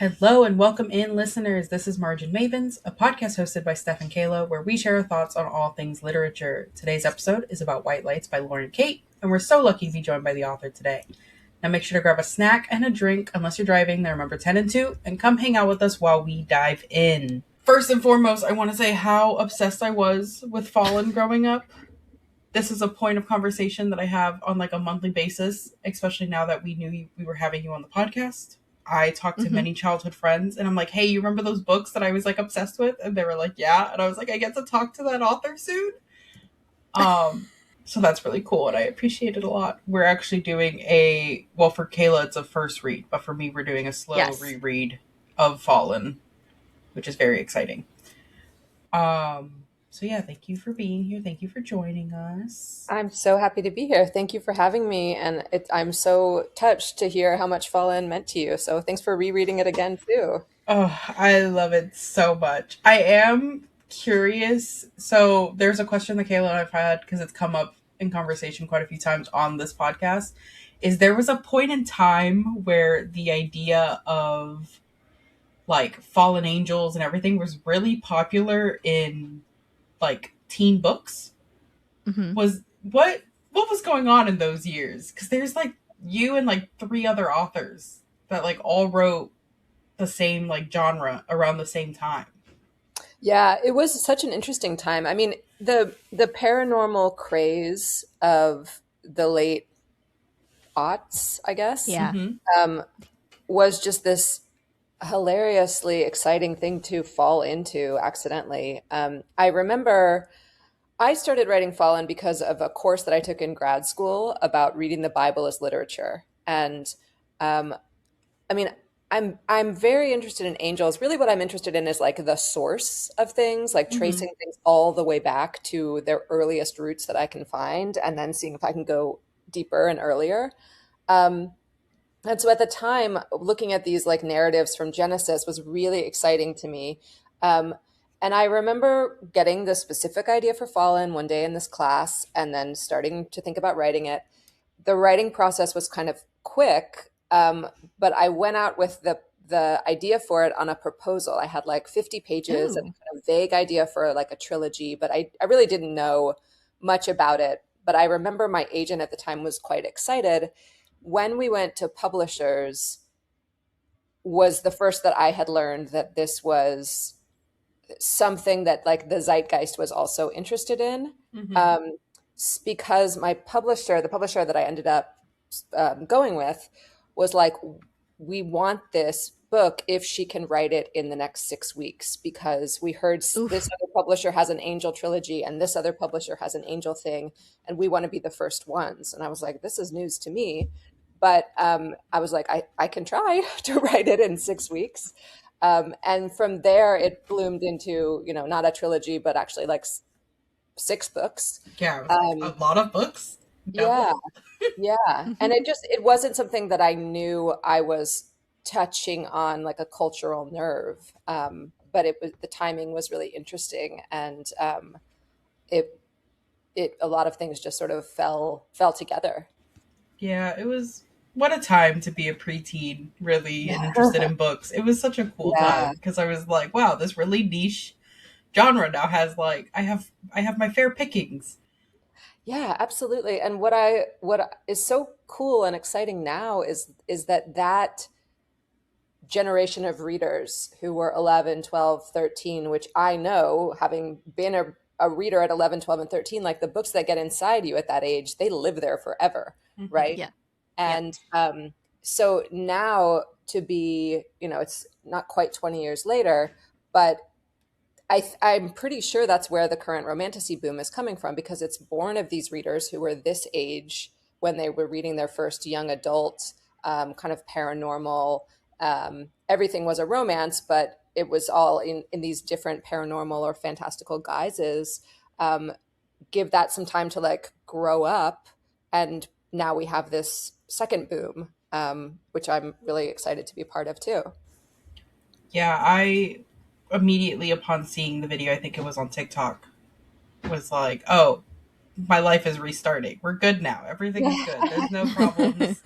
Hello and welcome in, listeners. This is Margin Mavens, a podcast hosted by Steph and Kayla, where we share our thoughts on all things literature. Today's episode is about White Lights by Lauren Kate, and we're so lucky to be joined by the author today. Now make sure to grab a snack and a drink, unless you're driving. They're number 10 and 2, and come hang out with us while we dive in. First and foremost, I want to say how obsessed I was with Fallen growing up. This is a point of conversation that I have on like a monthly basis, especially now that we knew we were having you on the podcast. I talked to many childhood friends and I'm like, hey, you remember those books that I was like obsessed with? And they were like, yeah. And I was like, I get to talk to that author soon. So that's really cool. And I appreciate it a lot. We're actually doing for Kayla, it's a first read, but for me, we're doing a slow reread of Fallen, which is very exciting. So yeah, thank you for being here. Thank you for joining us. I'm so happy to be here. Thank you for having me. And I'm so touched to hear how much Fallen meant to you. So thanks for rereading it again, too. Oh, I love it so much. I am curious. So there's a question that Kayla and I've had, because it's come up in conversation quite a few times on this podcast, is there was a point in time where the idea of like fallen angels and everything was really popular in like teen books. Was what was going on in those years? Because there's like you and like 3 other authors that like all wrote the same like genre around the same time. Yeah, it was such an interesting time. I mean, the paranormal craze of the late aughts, I guess, was just this hilariously exciting thing to fall into accidentally. I remember I started writing Fallen because of a course that I took in grad school about reading the Bible as literature. And I mean, I'm very interested in angels. Really what I'm interested in is like the source of things, like tracing things all the way back to their earliest roots that I can find, and then seeing if I can go deeper and earlier. And so at the time, looking at these like narratives from Genesis was really exciting to me. And I remember getting the specific idea for Fallen one day in this class and then starting to think about writing it. The writing process was kind of quick, but I went out with the idea for it on a proposal. I had like 50 pages and kind of vague idea for like a trilogy, but I really didn't know much about it. But I remember my agent at the time was quite excited. When we went to publishers was the first that I had learned that this was something that like the zeitgeist was also interested in. Because my publisher, the publisher that I ended up going with, was like, we want this book if she can write it in the next 6 weeks, because we heard this other publisher has an angel trilogy and this other publisher has an angel thing, and we want to be the first ones. And I was like, this is news to me. But I was like, I can try to write it in 6 weeks. And from there, it bloomed into, not a trilogy, but actually like 6 books. Yeah, a lot of books. Yeah. Yeah. And it wasn't something that I knew I was touching on like a cultural nerve. But the timing was really interesting. And a lot of things just sort of fell together. Yeah, it was, what a time to be a preteen, really, and interested in books. It was such a cool time, because I was like, wow, this really niche genre now has like, I have my fair pickings. Yeah, absolutely. And what is so cool and exciting now is that generation of readers who were 11, 12, 13, which I know, having been a reader at 11, 12, and 13, like the books that get inside you at that age, they live there forever, right? Yeah. And so now to be, it's not quite 20 years later, but I'm pretty sure that's where the current romantasy boom is coming from, because it's born of these readers who were this age when they were reading their first young adult, kind of paranormal. Everything was a romance, but it was all in these different paranormal or fantastical guises. Give that some time to like grow up. And now we have this second boom, which I'm really excited to be part of too. Yeah, I immediately upon seeing the video, I think it was on TikTok, was like, oh, my life is restarting. We're good now. Everything is good. There's no problems.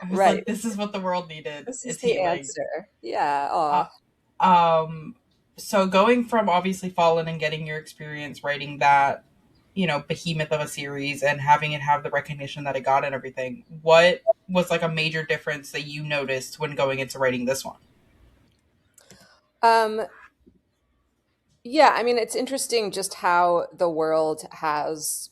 I was Right. like, this is what the world needed. This is It's the healing. answer. Yeah. Uh, Aw. um, so going from obviously Fallen and getting your experience writing that, behemoth of a series and having it have the recognition that it got and everything, what was like a major difference that you noticed when going into writing this one? Um, yeah, I mean, it's interesting just how the world has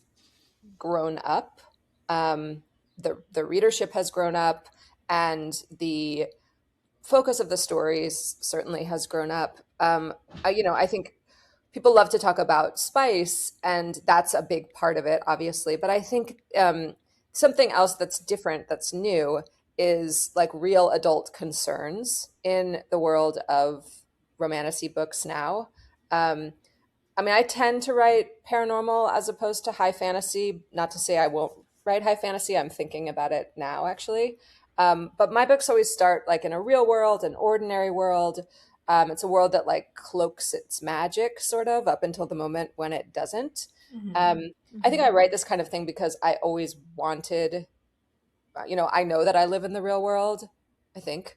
grown up. The readership has grown up, and the focus of the stories certainly has grown up. I think people love to talk about spice, and that's a big part of it, obviously. But I think something else that's different, that's new, is like real adult concerns in the world of romantasy books now. Um, I mean, I tend to write paranormal as opposed to high fantasy. Not to say I won't write high fantasy. I'm thinking about it now, actually. But my books always start like in a real world, an ordinary world. It's a world that like cloaks its magic, sort of, up until the moment when it doesn't. Mm-hmm. I think I write this kind of thing because I always wanted, I know that I live in the real world, I think,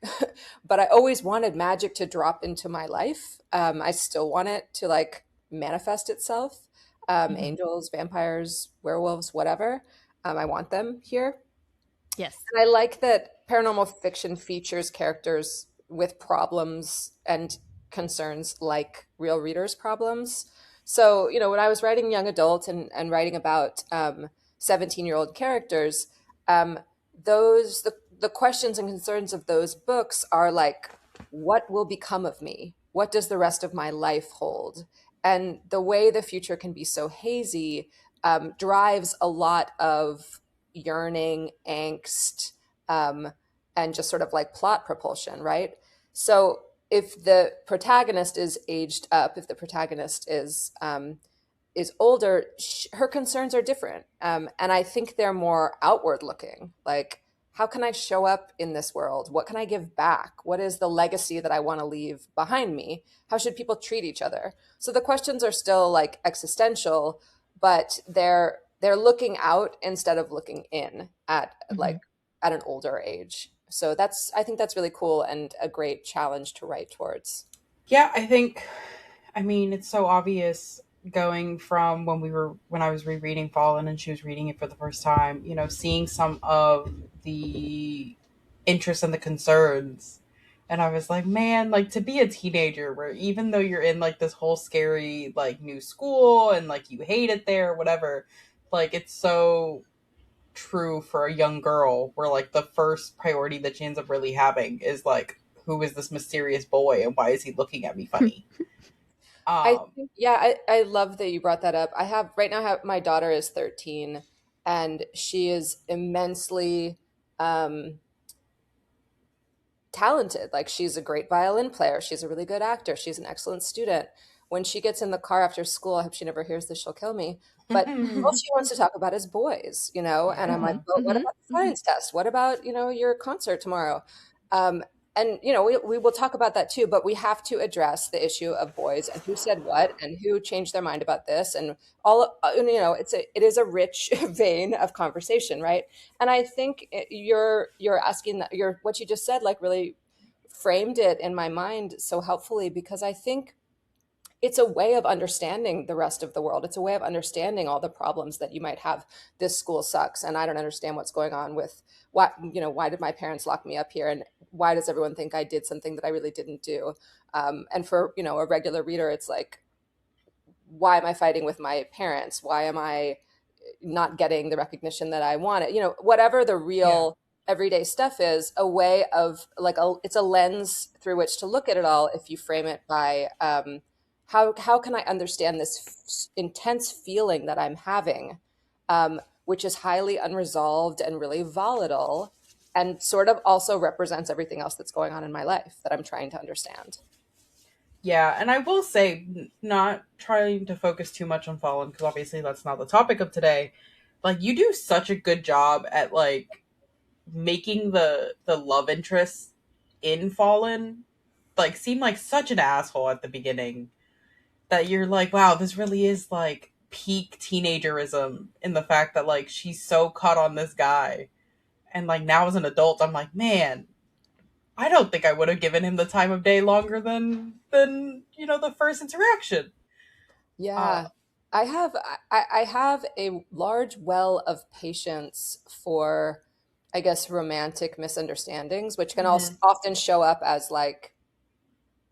but I always wanted magic to drop into my life. I still want it to like manifest itself. Mm-hmm. Angels, vampires, werewolves, whatever. I want them here. Yes. And I like that paranormal fiction features characters with problems and concerns like real readers' problems. So, when I was writing young adult and writing about 17-year-old characters, um, the questions and concerns of those books are like, what will become of me? What does the rest of my life hold? And the way the future can be so hazy drives a lot of yearning, angst, um, and just sort of like plot propulsion, right? So if the protagonist is aged up, if the protagonist is older, her concerns are different, and I think they're more outward looking. Like, how can I show up in this world? What can I give back? What is the legacy that I want to leave behind me? How should people treat each other? So the questions are still like existential, but they're looking out instead of looking in at Mm-hmm. like at an older age. So I think that's really cool and a great challenge to write towards. Yeah, I mean, it's so obvious going from when I was rereading Fallen and she was reading it for the first time, seeing some of the interests and the concerns. And I was like, man, like to be a teenager where even though you're in like this whole scary, like new school and like you hate it there, whatever, like it's so true for a young girl where like the first priority that she ends up really having is like, who is this mysterious boy and why is he looking at me funny? I Um, think, yeah, I love that you brought that up. I have right now, my daughter is 13 and she is immensely um, talented. Like, she's a great violin player. She's a really good actor. She's an excellent student. When she gets in the car after school, I hope she never hears this, she'll kill me. But all she wants to talk about is boys. And I'm like, yeah. well, what about the science test? What about, your concert tomorrow? Um, and, we will talk about that too, but we have to address the issue of boys and who said what and who changed their mind about this. And it is a rich vein of conversation, right? And I think you're asking that what you just said like really framed it in my mind so helpfully, because I think it's a way of understanding the rest of the world. It's a way of understanding all the problems that you might have. This school sucks, and I don't understand what's going on with why did my parents lock me up here, and why does everyone think I did something that I really didn't do? And for a regular reader, it's like, why am I fighting with my parents? Why am I not getting the recognition that I wanted? Whatever the Yeah. real everyday stuff is, a way of like it's a lens through which to look at it all. If you frame it by how can I understand this intense feeling that I'm having, which is highly unresolved and really volatile, and sort of also represents everything else that's going on in my life that I'm trying to understand. Yeah, and I will say, not trying to focus too much on Fallen because obviously that's not the topic of today. Like you do such a good job at like making the love interest in Fallen like seem like such an asshole at the beginning that you're like, wow, this really is like peak teenagerism in the fact that like she's so caught on this guy And like now as an adult, I'm like, man, I don't think I would have given him the time of day longer than the first interaction. Uh, Yeah. I have a large well of patience for, I guess, romantic misunderstandings, which can also mhm, often show up as like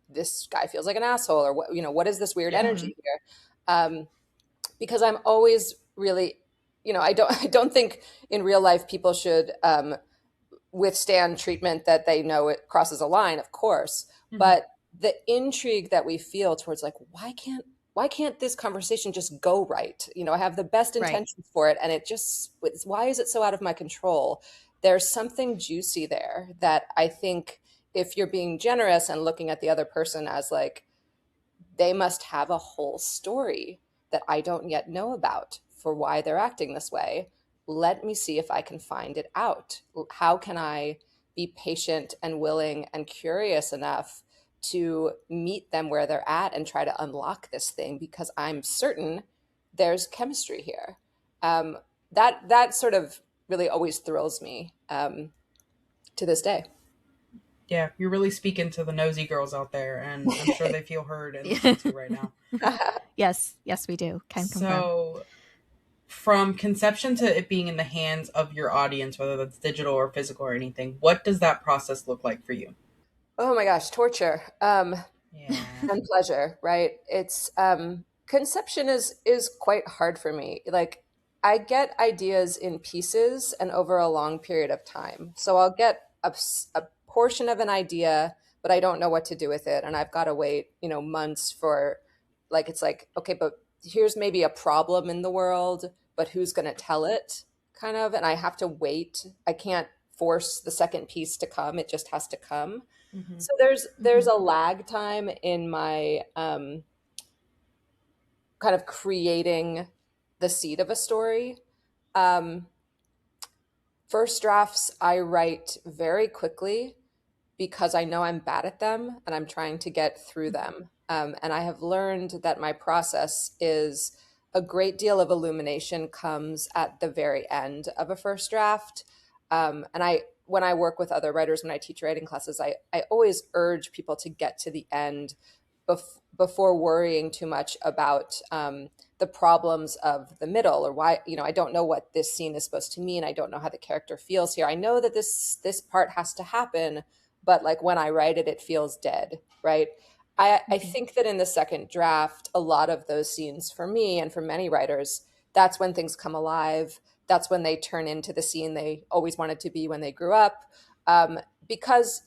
this guy feels like an asshole, or what is this weird yeah. energy here? Um, because I'm always really, I don't think in real life people should withstand treatment that they know it crosses a line, of course, Mhm, but the intrigue that we feel towards like why can't this conversation just go right? I have the best Right. intentions for it and why is it so out of my control? There's something juicy there that I think if you're being generous and looking at the other person as like they must have a whole story that I don't yet know about for why they're acting this way. Let me see if I can find it out. How can I be patient and willing and curious enough to meet them where they're at and try to unlock this thing because I'm certain there's chemistry here. Um, that sort of really always thrills me to this day. yeah, you're really speaking to the nosy girls out there, and I'm sure they feel heard and listened to right now. Yes, yes, we do. Can confirm. So, from conception to it being in the hands of your audience, whether that's digital or physical or anything, what does that process look like for you? Oh my gosh, torture. Yeah. And pleasure, right? It's conception is quite hard for me. Like I get ideas in pieces and over a long period of time. So I'll get a portion of an idea, but I don't know what to do with it, and I've got to wait, months for like it's like okay, but here's maybe a problem in the world, but who's going to tell it? Kind of, and I have to wait. I can't force the second piece to come. It just has to come. Hmm. So there's Hmm. a lag time in my kind of creating the seed of a story. Um, First drafts I write very quickly because I know I'm bad at them and I'm trying to get through them. And I have learned that my process is a great deal of illumination comes at the very end of a first draft. When I work with other writers, when I teach writing classes, I always urge people to get to the end before worrying too much about the problems of the middle or why I don't know what this scene is supposed to mean. I don't know how the character feels here. I know that this part has to happen, but like when I write it, it feels dead, right? I Hmm. think that in the second draft, a lot of those scenes for me and for many writers, that's when things come alive. That's when they turn into the scene they always wanted to be when they grew up. Because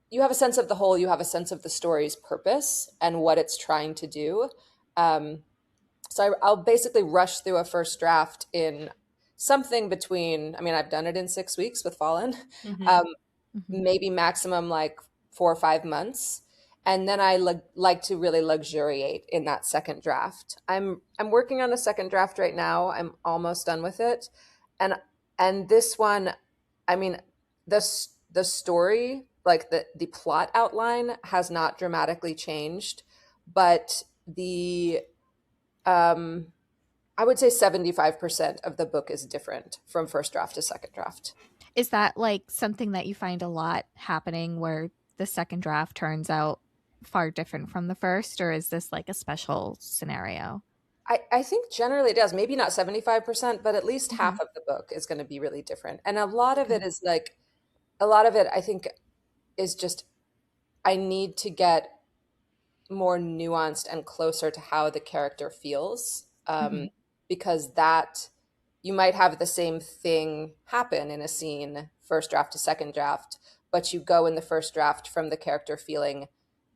you have a sense of the whole, you have a sense of the story's purpose and what it's trying to do. Um, I'll basically rush through a first draft in something between, I mean, I've done it in 6 weeks with Fallen, Hmm. um, Hmm. maybe maximum like 4 or 5 months. And then I like to really luxuriate in that second draft. I'm working on a second draft right now. I'm almost done with it. And this one, I mean, the story, like the plot outline has not dramatically changed, but the um I would say 75% of the book is different from first draft to second draft. Is that like something that you find a lot happening where the second draft turns out far different from the first, or is this like a special scenario? I think generally it does. Maybe not 75%, but at least Hmm. half of the book is going to be really different. And a lot of it Okay. is like, a lot of it I think is just, I need to get more nuanced and closer to how the character feels. Hmm. Because that, you might have the same thing happen in a scene, first draft to second draft, but you go in the first draft from the character feeling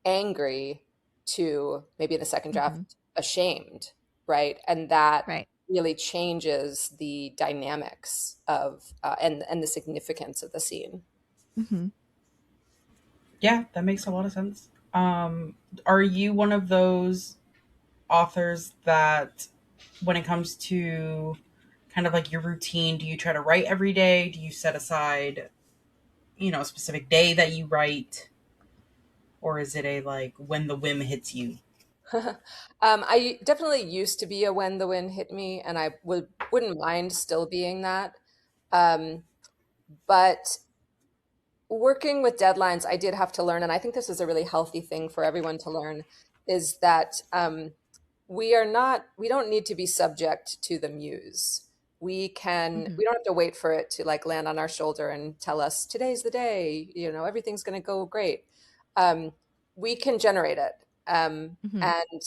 angry to maybe in the second Hmm. draft ashamed, right? And that Right. really changes the dynamics of and the significance of the scene. Hmm. Yeah, that makes a lot of sense. Are you one of those authors that, when it comes to kind of like your routine, do you try to write every day? Do you set aside, a specific day that you write? Or is it a like when the whim hits you? I definitely used to be a when the wind hit me, and I wouldn't mind still being that. Um, But working with deadlines, I did have to learn, and I think this is a really healthy thing for everyone to learn, is that we don't need to be subject to the muse. Mm-hmm. We don't have to wait for it to like land on our shoulder and tell us today's the day, everything's going to go great. Um, we can generate it. Mm-hmm. And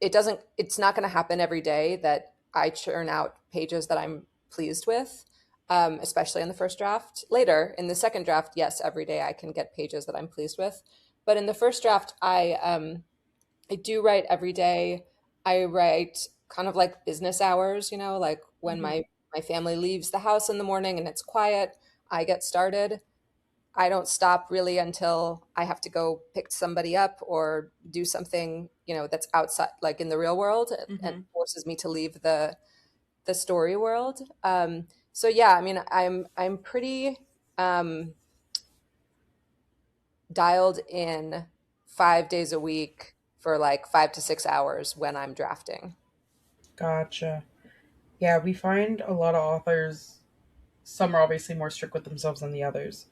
it's not going to happen every day that I churn out pages that I'm pleased with, especially in the first draft. Later, in the second draft, yes, every day I can get pages that I'm pleased with. But in the first draft, I do write every day. I write kind of like business hours, like when Mm-hmm. my family leaves the house in the morning and it's quiet, I get started. I don't stop really until I have to go pick somebody up or do something, that's outside, like in the real world, and Mm-hmm. forces me to leave the story world. So yeah, I mean, I'm pretty um, dialed in 5 days a week for like 5 to 6 hours when I'm drafting. Gotcha. Yeah, we find a lot of authors, some are obviously more strict with themselves than the others.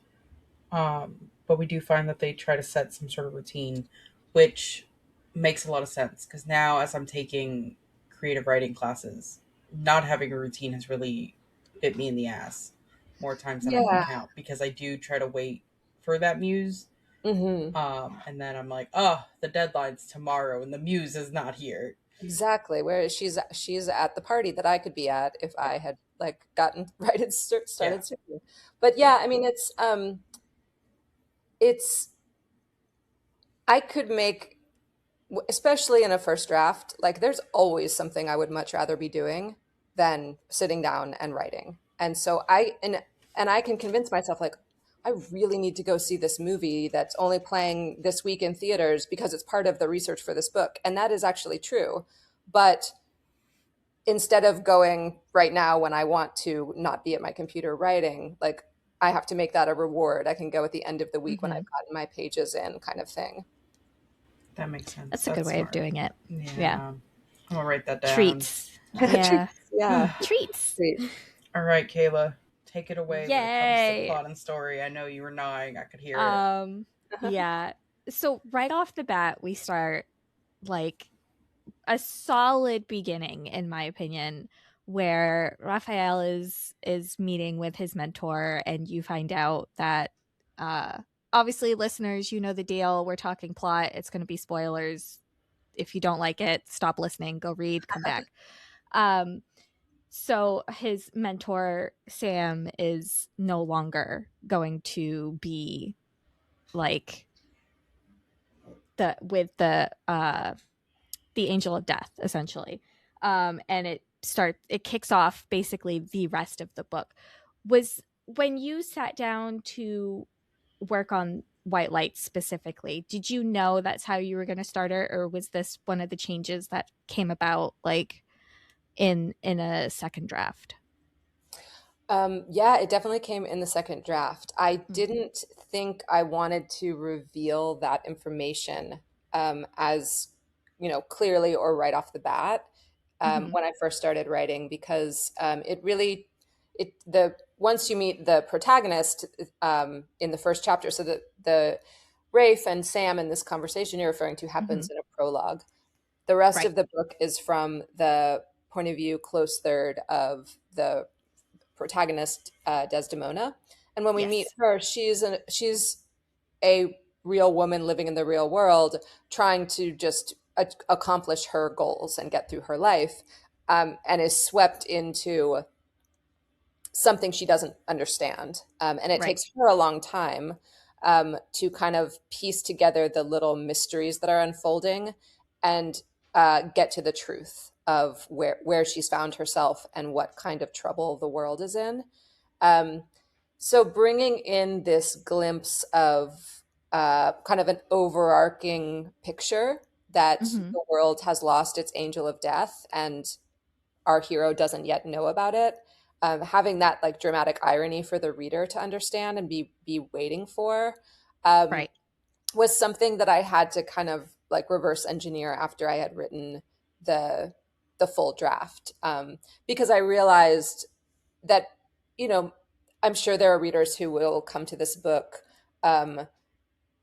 But we do find that they try to set some sort of routine, which makes a lot of sense because now, as I'm taking creative writing classes, not having a routine has really bit me in the ass more times than I can Yeah. count because I do try to wait for that muse. Hmm. And then I'm like, oh, the deadline's tomorrow and the muse is not here. Exactly. Where she's at the party that I could be at if I had like gotten right and Yeah. started singing. But Yeah. yeah, I mean, it's I could make, especially in a first draft, like there's always something I would much rather be doing than sitting down and writing. And so and I can convince myself like I really need to go see this movie that's only playing this week in theaters because it's part of the research for this book. And that is actually true. But instead of going right now when I want to not be at my computer writing, like I have to make that a reward. I can go at the end of the week when Mm-hmm. I've gotten my pages in, kind of thing. That makes sense. That's a good That's way of smart. doing it. Yeah. Yeah. I'm going to write that down. Treats. Yeah. Treats, yeah. Treats. Treat. All right, Kayla, take it away when it comes to Yay. plot and story. I know you were gnawing. I could hear it. Um, yeah. So right off the bat, we start like a solid beginning, in my opinion, where Raphael is meeting with his mentor, and you find out that uh obviously, listeners, you know the deal. We're talking plot. It's going to be spoilers. If you don't like it, stop listening, go read, come back. Um, so his mentor Sam is no longer going to be like the angel of death, essentially. And it kicks off basically the rest of the book. Was when you sat down to work on White Light specifically, did you know that's how you were going to start it, or was this one of the changes that came about like in a second draft? Yeah, it definitely came in the second draft. I Mm. didn't think I wanted to reveal that information as, clearly or right off the bat Mm-hmm. when I first started writing, because it really, the once you meet the protagonist in the first chapter, so the Rafe and Sam in this conversation you're referring to Mm-hmm. happens in a prologue. The rest Right. of the book is from the point of view close third of the protagonist, Desdemona. And when we meet Yes. her, she's a real woman living in the real world, trying to just accomplish her goals and get through her life, and is swept into something she doesn't understand. And it Right. takes her a long time to kind of piece together the little mysteries that are unfolding and get to the truth of where she's found herself and what kind of trouble the world is in. Um, so bringing in this glimpse of kind of an overarching picture that Mm-hmm. the world has lost its angel of death and our hero doesn't yet know about it. Having that like dramatic irony for the reader to understand and be waiting for um, Right. was something that I had to kind of like reverse engineer after I had written the full draft, because I realized that you know I'm sure there are readers who will come to this book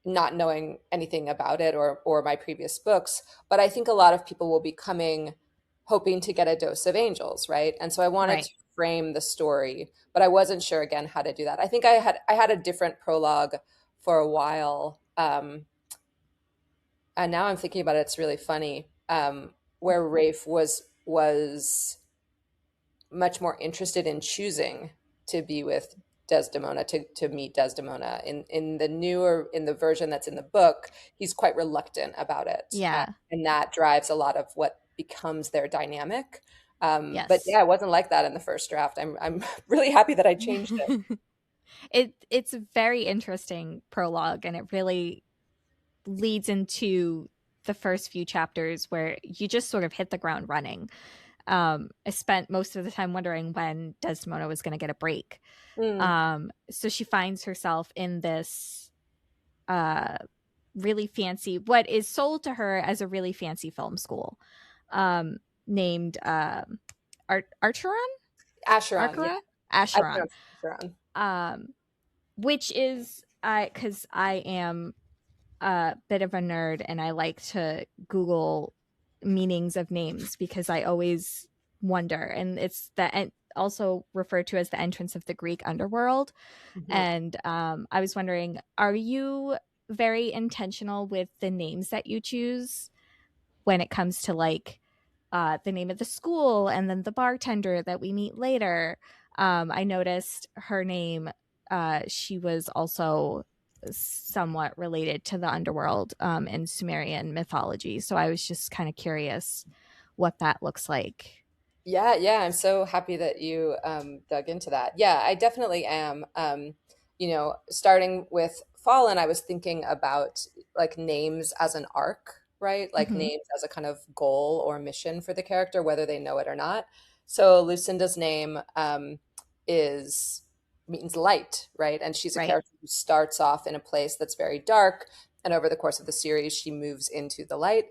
not knowing anything about it or my previous books, but I think a lot of people will be coming hoping to get a dose of angels, right? And so I wanted to Right. frame the story, but I wasn't sure again how to do that. I think I had a different prologue for a while, and now I'm thinking about it, it's really funny, where Rafe was much more interested in choosing to be with Desdemona, to meet Desdemona. In the version that's in the book, he's quite reluctant about it, Yeah. and that drives a lot of what becomes their dynamic. But Yes. yeah, it wasn't like that in the first draft. I'm really happy that I changed it. It's a very interesting prologue, and it really leads into the first few chapters where you just sort of hit the ground running. I spent most of the time wondering when Desdemona was going to get a break. Mm, So she finds herself in this uh, really fancy, what is sold to her as a really fancy film school, named Archeron? Acheron, yeah, Archeron? I Acheron. pronounced it Acheron. Um, which is, because I am a bit of a nerd and I like to Google meanings of names because I always wonder. And it's also referred to as the entrance of the Greek underworld. Mhm. And I was wondering, are you very intentional with the names that you choose when it comes to like the name of the school and then the bartender that we meet later? I noticed her name, she was also somewhat related to the underworld in Sumerian mythology. So I was just kind of curious what that looks like. Yeah, yeah, I'm so happy that you dug into that. Yeah, I definitely am. Starting with Fallen, I was thinking about like names as an arc, right? Like Hmm. names as a kind of goal or mission for the character, whether they know it or not. So Lucinda's name is means light, right? And she's a Right. character who starts off in a place that's very dark, and over the course of the series, she moves into the light.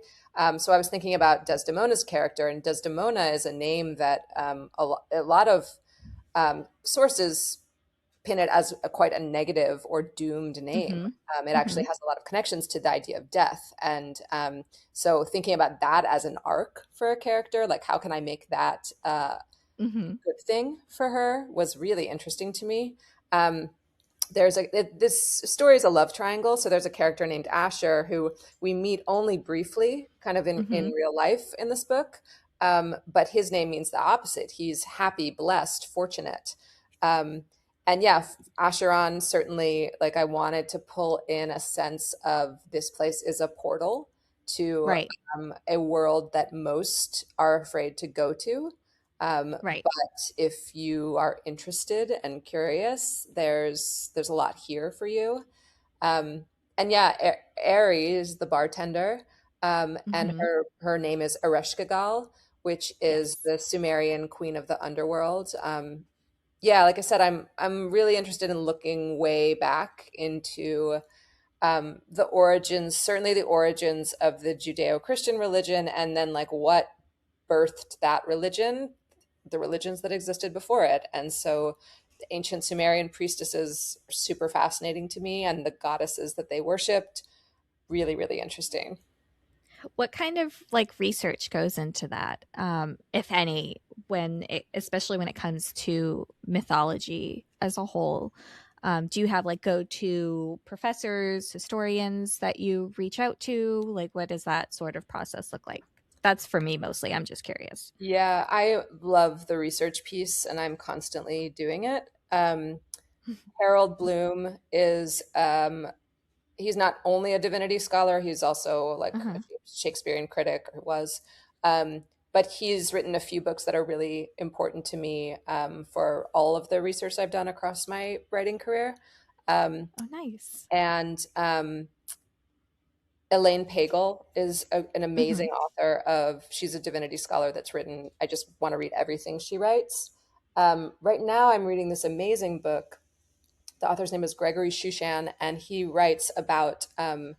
So I was thinking about Desdemona's character, and Desdemona is a name that a lot of sources pin it as quite a negative or doomed name. Hmm. It Hmm. actually has a lot of connections to the idea of death. And so thinking about that as an arc for a character, like how can I make that Hmm. good thing for her, was really interesting to me. Um, this story is a love triangle. So there's a character named Asher who we meet only briefly, kind of in Hmm. real life in this book. But his name means the opposite. He's happy, blessed, fortunate. Um, and yeah, Asheron certainly, like, I wanted to pull in a sense of this place is a portal to Right. a world that most are afraid to go to. Right. But if you are interested and curious, there's a lot here for you. Um, and yeah, Ari is the bartender, and Hmm. her name is Ereshkigal, which is Yes. the Sumerian queen of the underworld. Yeah, like I said, I'm really interested in looking way back into the origins, certainly the origins of the Judeo-Christian religion, and then like what birthed that religion, the religions that existed before it. And so the ancient Sumerian priestesses are super fascinating to me, and the goddesses that they worshipped, really, really interesting. What kind of like research goes into that, if any, especially when it comes to mythology as a whole? Do you have like go-to professors, historians that you reach out to? Like, what does that sort of process look like? That's for me mostly. I'm just curious. Yeah, I love the research piece, and I'm constantly doing it. Harold Bloom is he's not only a divinity scholar, he's also like a Uh-huh. Shakespearean critic, or was. But he's written a few books that are really important to me for all of the research I've done across my writing career. Um, Oh, nice. and Elaine Pagel is an Hmm. amazing author of, she's a divinity scholar that's written, I just want to read everything she writes. Right now, I'm reading this amazing book. The author's name is Gregory Shushan, and he writes about it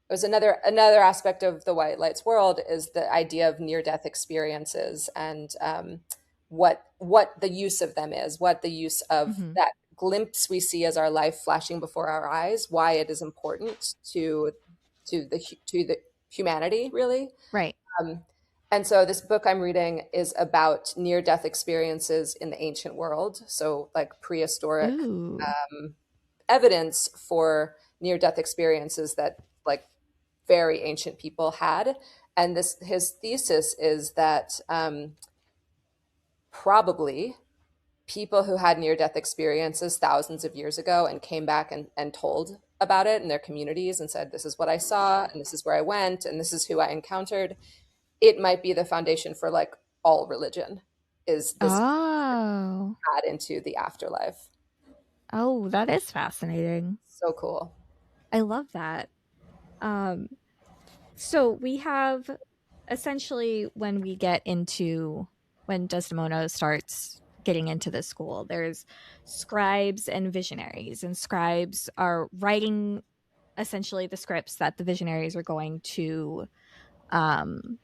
was another aspect of the White Lights world is the idea of near death experiences and what the use of them is, what the use of Hmm. that glimpse we see as our life flashing before our eyes, why it is important to the humanity, really. Right. Um, and so this book I'm reading is about near-death experiences in the ancient world, so like prehistoric Ooh. evidence for near-death experiences that like very ancient people had. And this his thesis is that probably people who had near-death experiences thousands of years ago and came back and told about it in their communities and said, this is what I saw, and this is where I went, and this is who I encountered. It might be the foundation for like all religion, is this Oh. add into the afterlife. Oh, that is fascinating. So cool. I love that. Um, so we have essentially when Desdemona starts getting into the school, there's scribes and visionaries, and scribes are writing essentially the scripts that the visionaries are going to um,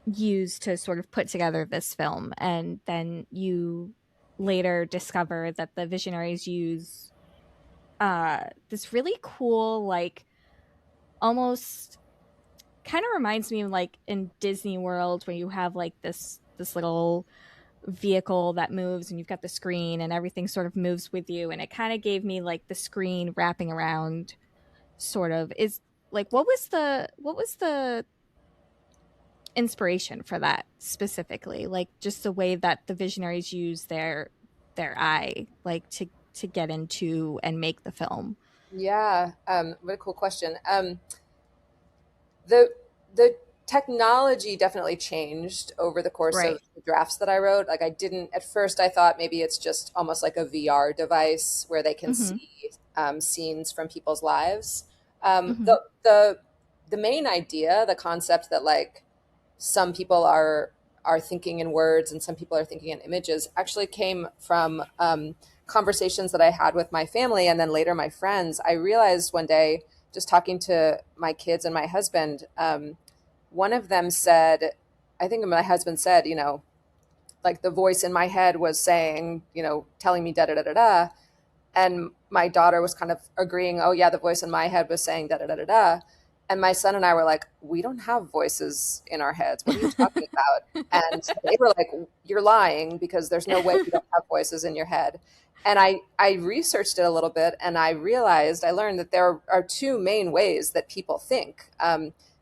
use to sort of put together this film. And then you later discover that the visionaries use this really cool, like almost kind of reminds me of like in Disney World where you have like this little vehicle that moves and you've got the screen and everything sort of moves with you, and it kind of gave me like the screen wrapping around sort of is like what was the inspiration for that specifically, like just the way that the visionaries use their eye like to get into and make the film. Yeah, what a cool question. The technology definitely changed over the course of Right. the drafts that I wrote. Like I didn't at first I thought maybe it's just almost like a VR device where they can Mm-hmm. see scenes from people's lives. Mm-hmm. The main idea, the concept that like some people are thinking in words and some people are thinking in images, actually came from conversations that I had with my family and then later my friends. I realized one day, just talking to my kids and my husband, one of them said, I think my husband said, like the voice in my head was saying, telling me da da da da da. And my daughter was kind of agreeing, oh, yeah, the voice in my head was saying da da da da da. And my son and I were like, we don't have voices in our heads. What are you talking about? And they were like, you're lying because there's no way you don't have voices in your head. And I researched it a little bit and I learned that there are two main ways that people think.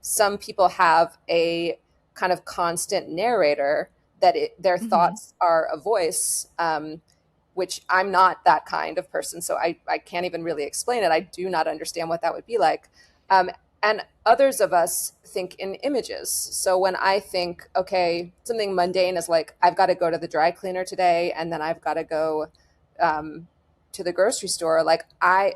Some people have a kind of constant narrator that their Mm-hmm. thoughts are a voice, which I'm not that kind of person. So I can't even really explain it. I do not understand what that would be like. And others of us think in images. So when I think, okay, something mundane is like, I've got to go to the dry cleaner today, and then I've got to go to the grocery store. Like I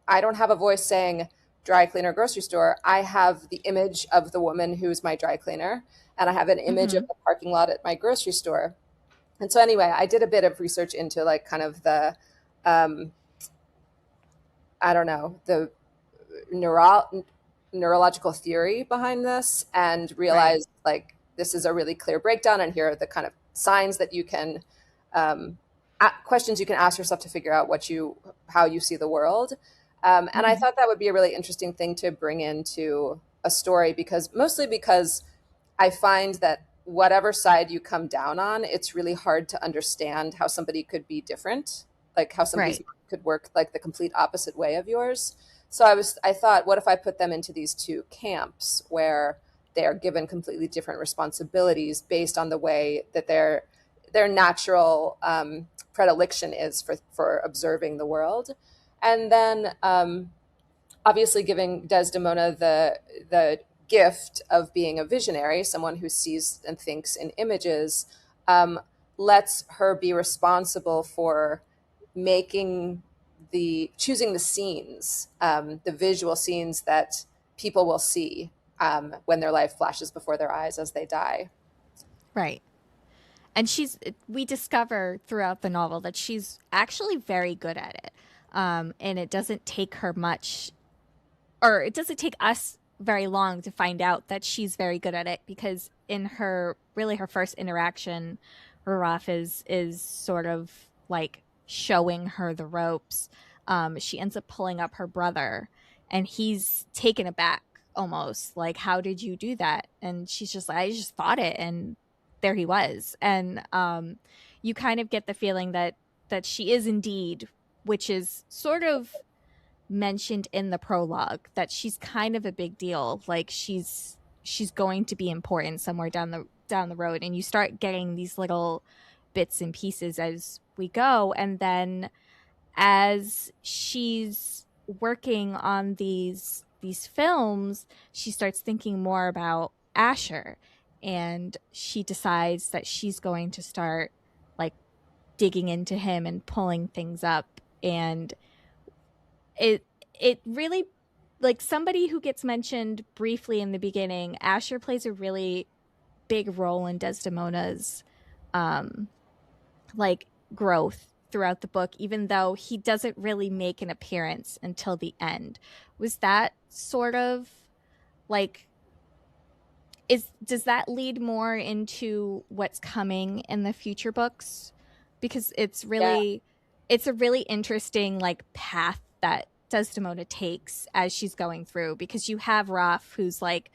don't have a voice saying dry cleaner, grocery store. I have the image of the woman who's my dry cleaner, and I have an image Mm-hmm. of the parking lot at my grocery store. And so anyway, I did a bit of research into like kind of the, um, I don't know, the neuro- neurological theory behind this and Right. realized like this is a really clear breakdown. And here are the kind of signs that you can, um, questions you can ask yourself to figure out how you see the world. And I Mm-hmm. thought that would be a really interesting thing to bring into a story mostly because I find that whatever side you come down on, it's really hard to understand how somebody could be different, like how somebody's Right. mind could work like the complete opposite way of yours. So I thought, what if I put them into these two camps where they are given completely different responsibilities based on the way that their natural predilection is for observing the world, and then obviously giving Desdemona the gift of being a visionary, someone who sees and thinks in images, um, lets her be responsible for making choosing the scenes, the visual scenes that people will see when their life flashes before their eyes as they die. Right. And we discover throughout the novel that she's actually very good at it. And it doesn't take her much, or it doesn't take us very long to find out that she's very good at it, because in her first interaction, Ruraf is sort of like showing her the ropes, she ends up pulling up her brother, and he's taken aback almost, like, how did you do that? And she's just like, I just thought it, and there he was. And you kind of get the feeling that she is indeed, which is sort of mentioned in the prologue, that she's kind of a big deal, like she's going to be important somewhere down the road. And you start getting these little bits and pieces as we go. And then as she's working on these films, she starts thinking more about Asher, and she decides that she's going to start, like, digging into him and pulling things up. And it really, like, somebody who gets mentioned briefly in the beginning, Asher plays a really big role in Desdemona's um like growth throughout the book, even though he doesn't really make an appearance until the end. Was that sort of like, is does that lead more into what's coming in the future books? Because Yeah. it's a really interesting, like, path that Desdemona takes as she's going through, because you have Raph, who's like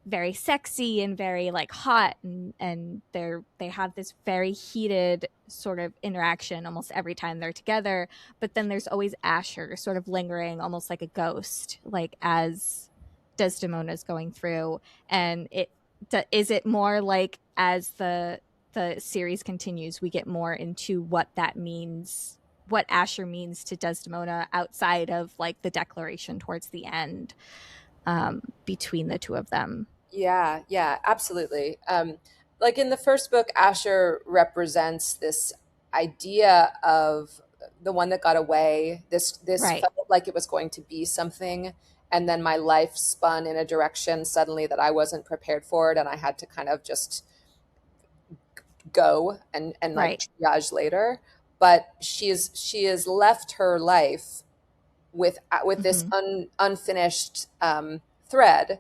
very sexy and very, like, hot, and they have this very heated sort of interaction almost every time they're together. But then there's always Asher sort of lingering almost like a ghost, like, as Desdemona's going through. And is it more like, as the series continues, we get more into what that means, what Asher means to Desdemona outside of, like, the declaration towards the end, between the two of them? Yeah, yeah, absolutely. Like in the first book, Asher represents this idea of the one that got away. This Right. felt like it was going to be something, and then my life spun in a direction suddenly that I wasn't prepared for it, and I had to kind of just go and like Right. triage later. But she has left her life with this Hmm. unfinished thread,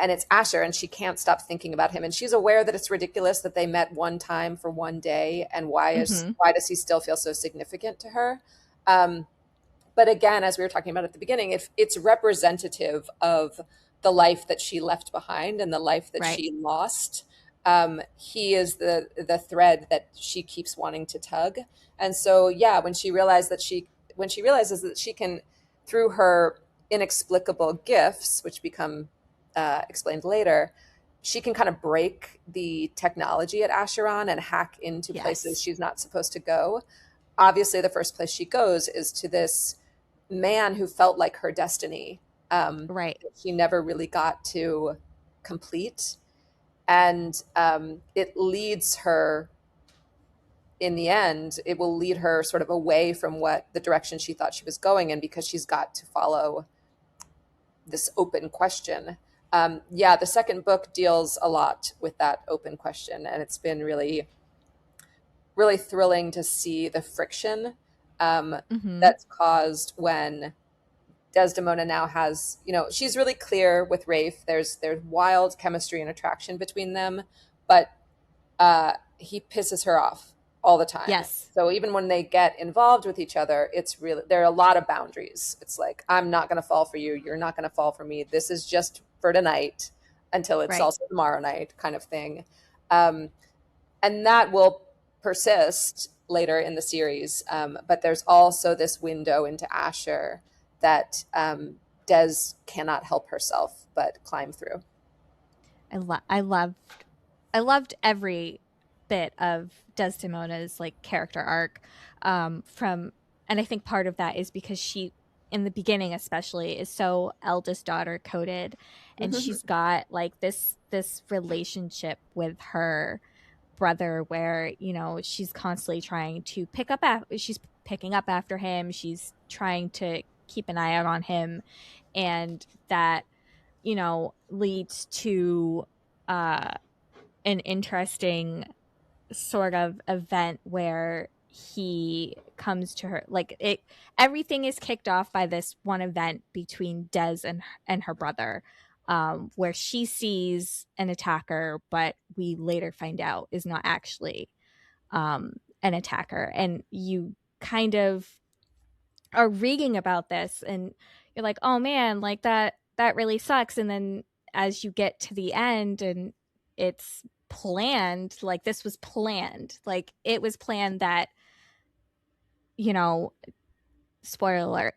and it's Asher, and she can't stop thinking about him. And she's aware that it's ridiculous that they met one time for one day, and Hmm. why does he still feel so significant to her? Um, but again, as we were talking about at the beginning, if it's representative of the life that she left behind and the life that Right. she lost, he is the thread that she keeps wanting to tug. And so, yeah, when she realizes that she can, through her inexplicable gifts, which become explained later, she can kind of break the technology at Acheron and hack into places Yes. she's not supposed to go. Obviously, the first place she goes is to this man who felt like her destiny, Right. that she never really got to complete. And it leads her, in the end, it will lead her sort of away from what the direction she thought she was going in, because she's got to follow this open question. Yeah, the second book deals a lot with that open question, and it's been really, really thrilling to see the friction Hmm. that's caused when Desdemona now has, she's really clear with Rafe. There's wild chemistry and attraction between them, but he pisses her off all the time. Yes. So even when they get involved with each other, it's really, there are a lot of boundaries. It's like, I'm not going to fall for you. You're not going to fall for me. This is just for tonight until it's Right. also tomorrow night, kind of thing. Um, and that will persist later in the series. But there's also this window into Asher that Des cannot help herself but climb through. I loved every bit of Desdemona's, like, character arc, from and I think part of that is because she, in the beginning especially, is so eldest daughter coded, and she's got, like, this relationship with her brother where, she's constantly trying to she's picking up after him, she's trying to keep an eye out on him, and that, leads to uh an interesting sort of event where he comes to her, like, everything is kicked off by this one event between Des and her brother, where she sees an attacker, but we later find out is not actually an attacker. And kind of are reading about this and you're like, oh man, like that really sucks. And then as you get to the end and it's planned, like this was planned, like it was planned that, you know, spoiler alert,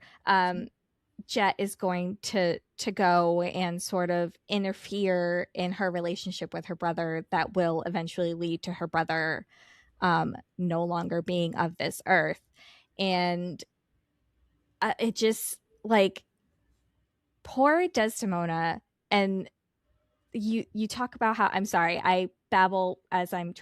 Jet is going to go and sort of interfere in her relationship with her brother that will eventually lead to her brother no longer being of this earth. And it just like poor Desdemona. And you talk about how, I'm sorry, I babble as I'm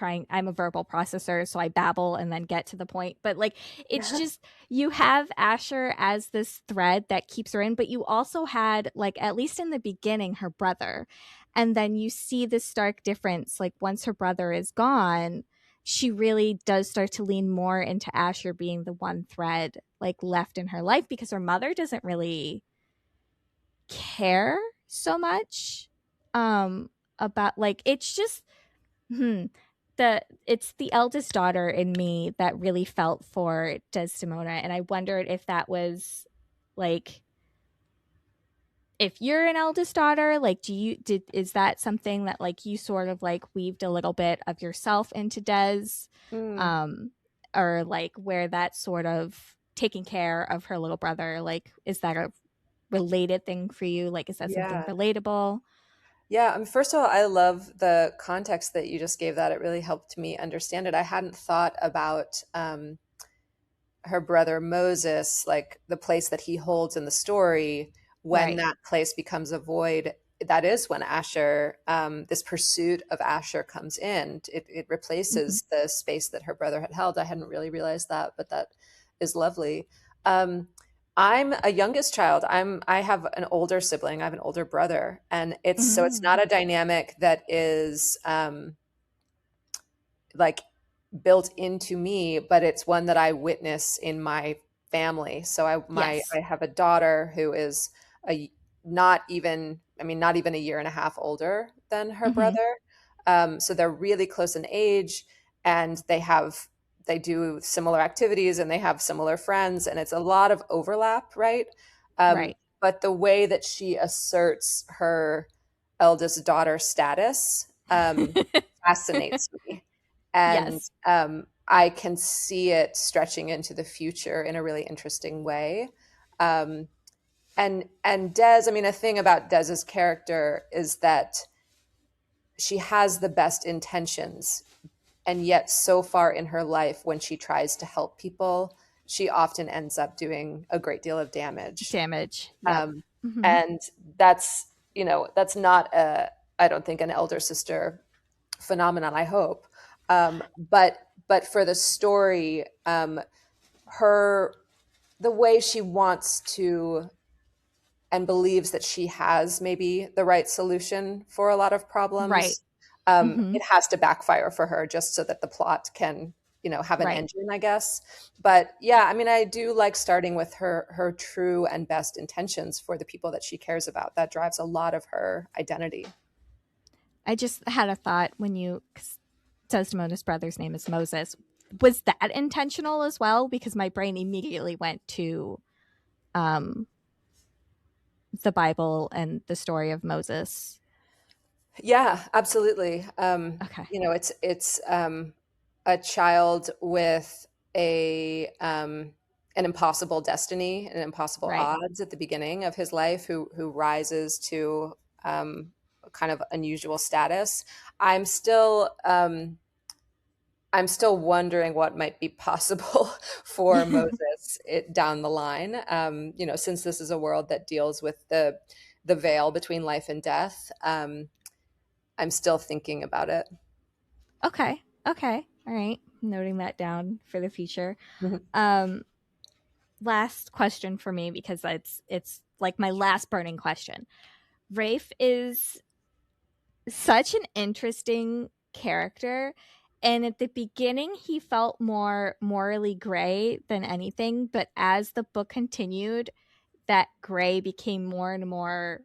a verbal processor, so I babble and then get to the point, but like it's just, you have Asher as this thread that keeps her in, but you also had, like, at least in the beginning, her brother, and then you see this stark difference, like once her brother is gone, she really does start to lean more into Asher being the one thread like left in her life, because her mother doesn't really care so much about, like, it's just it's the eldest daughter in me that really felt for Desdemona, and I wondered if that was like, if you're an eldest daughter, like, is that something that like you sort of like weaved a little bit of yourself into Des, um or like where that sort of taking care of her little brother, like, is that a related thing for you? Like, is that something Yeah. relatable? Yeah. First of all, I love the context that you just gave that. It really helped me understand it. I hadn't thought about her brother Moses, like the place that he holds in the story, when Right. that place becomes a void, that is when Asher, this pursuit of Asher comes in. It Mm-hmm. replaces the space that her brother had held. I hadn't really realized that, but that is lovely. Um, I'm a youngest child. I have an older sibling. I have an older brother, and it's Mm-hmm. not a dynamic that is like built into me, but it's one that I witness in my family. So Yes. I have a daughter who is a not even, I mean, not even a year and a half older than her Mm-hmm. brother. So they're really close in age, and they do similar activities and they have similar friends, and it's a lot of overlap, right? Right. But the way that she asserts her eldest daughter status fascinates me, and Yes. I can see it stretching into the future in a really interesting way. Um, and Des, I mean, a thing about Des's character is that she has the best intentions, and yet so far in her life, when she tries to help people, she often ends up doing a great deal of damage. Damage. Yep. Um, Mm-hmm. and that's not a, I don't think, an elder sister phenomenon, I hope. But for the story, her the way she wants to and believes that she has maybe the right solution for a lot of Right. problems, Mm-hmm. it has to backfire for her just so that the plot can, have an Right. engine, I guess. But yeah, I mean, I do like starting with her true and best intentions for the people that she cares about. That drives a lot of her identity. I just had a thought when 'cause Desdemona's brother's name is Moses. Was that intentional as well? Because my brain immediately went to um, the Bible and the story of Moses. Yeah, absolutely. Okay. It's a child with an impossible destiny and impossible Right. odds at the beginning of his life, who rises to a kind of unusual status. I'm still I'm still wondering what might be possible for Moses down the line. Since this is a world that deals with the veil between life and death. I'm still thinking about it. Okay. Okay. All right. Noting that down for the future. Mhm. Um, Last question for me, because it's like my last burning question. Rafe is such an interesting character, and at the beginning he felt more morally gray than anything, but as the book continued, that gray became more and more,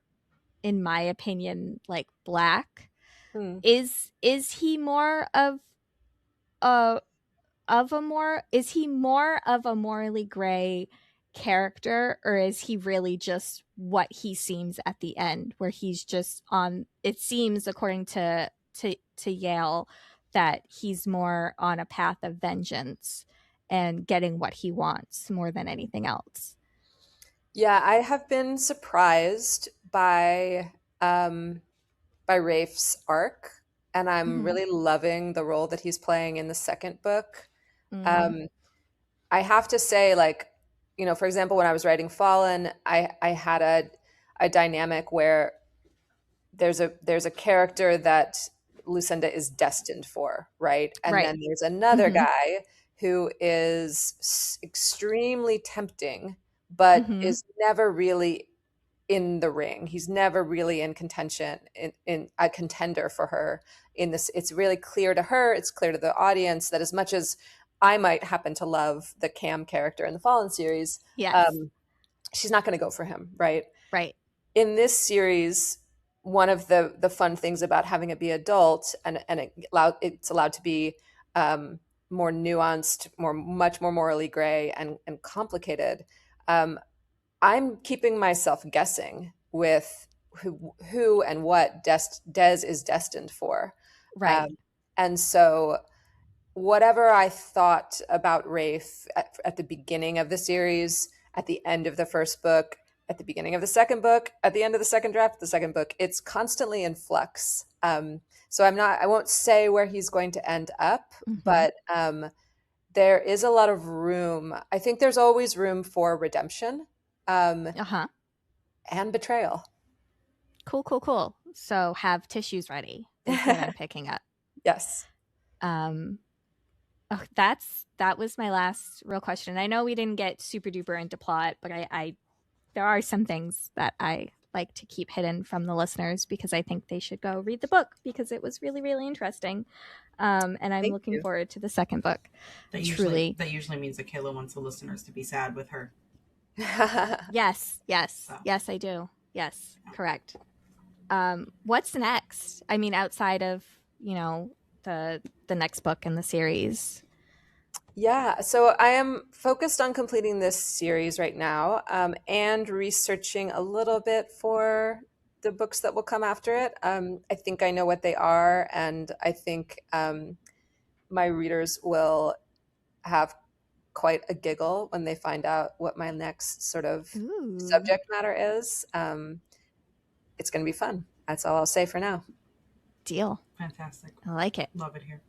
in my opinion, like black. Hmm. Is he more of a is he more of a morally gray character, or is he really just what he seems at the end, where he's just on, it seems according to Yale that he's more on a path of vengeance and getting what he wants more than anything else. Yeah, I have been surprised by Rafe's arc, and I'm really loving the role that he's playing in the second book. I have to say, like, for example, when I was writing Fallen, I had a dynamic where there's a character that Lucinda is destined for, right? And Right. then there's another guy who is extremely tempting, but is never really in the ring. He's never really in contention, in a contender for her in this. It's really clear to her, it's clear to the audience that as much as I might happen to love the Cam character in the Fallen series, Yes. she's not going to go for him, right? Right. In this series, one of the fun things about having it be adult and it's allowed to be more nuanced, much more morally gray and complicated. I'm keeping myself guessing with who and what Des is destined for. Right. And so whatever I thought about Rafe at the beginning of the series, at the end of the first book, at the beginning of the second book, at the end of the second draft of the second book, it's constantly in flux. So I won't say where he's going to end up, but there is a lot of room. I think there's always room for redemption. And betrayal. Cool. So have tissues ready is what I'm picking up. Yes. That was my last real question. I know we didn't get super duper into plot, but I there are some things that I like to keep hidden from the listeners because I think they should go read the book because it was really, really interesting. And I'm looking forward to the second book. That usually means that Kayla wants the listeners to be sad with her. Yes, I do. Yes, correct. What's next? I mean, outside of the next book in the series. Yeah, so I am focused on completing this series right now, and researching a little bit for the books that will come after it. I think I know what they are, and I think my readers will have quite a giggle when they find out what my next sort of subject matter is. It's going to be fun. That's all I'll say for now. Deal. Fantastic. I like it. Love it here.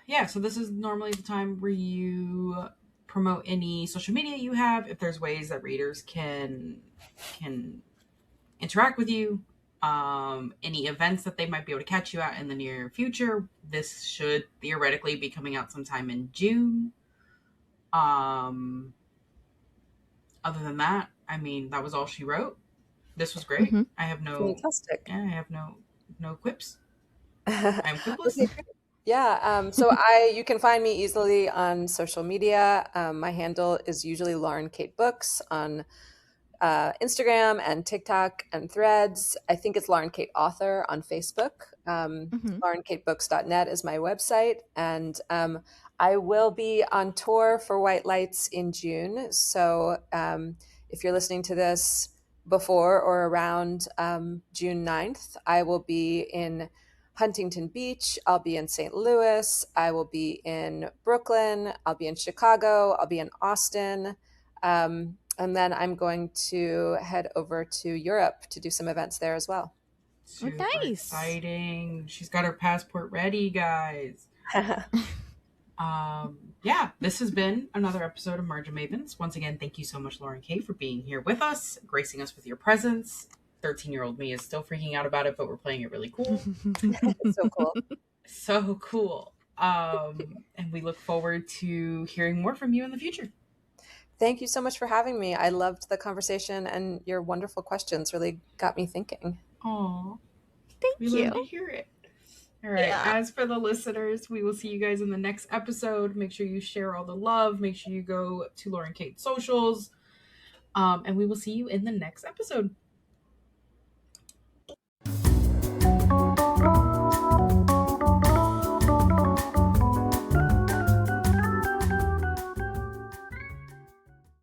Yeah, so this is normally the time where you promote any social media you have, if there's ways that readers can interact with you, any events that they might be able to catch you at in the near future. This should theoretically be coming out sometime in June. Other than that, I mean, that was all she wrote. This was great. I have fantastic. Yeah, I have no quips. I'm quipless. Okay, yeah. So you can find me easily on social media. My handle is usually Lauren Kate Books on Instagram and TikTok and Threads. I think it's Lauren Kate Author on Facebook. LaurenKateBooks.net is my website. And I will be on tour for White Lights in June. So if you're listening to this before or around June 9th, I will be in Huntington Beach. I'll be in St. Louis. I will be in Brooklyn. I'll be in Chicago. I'll be in Austin. And then I'm going to head over to Europe to do some events there as well. Super exciting. She's got her passport ready, guys. Yeah, this has been another episode of Margin Mavens. Once again, thank you so much, Lauren Kate, for being here with us, gracing us with your presence. 13-year-old me is still freaking out about it, but we're playing it really cool. So cool. So cool. And we look forward to hearing more from you in the future. Thank you so much for having me. I loved the conversation, and your wonderful questions really got me thinking. Aw. Thank you. We love to hear it. All right. Yeah. As for the listeners, we will see you guys in the next episode. Make sure you share all the love. Make sure you go to Lauren Kate's socials. And we will see you in the next episode.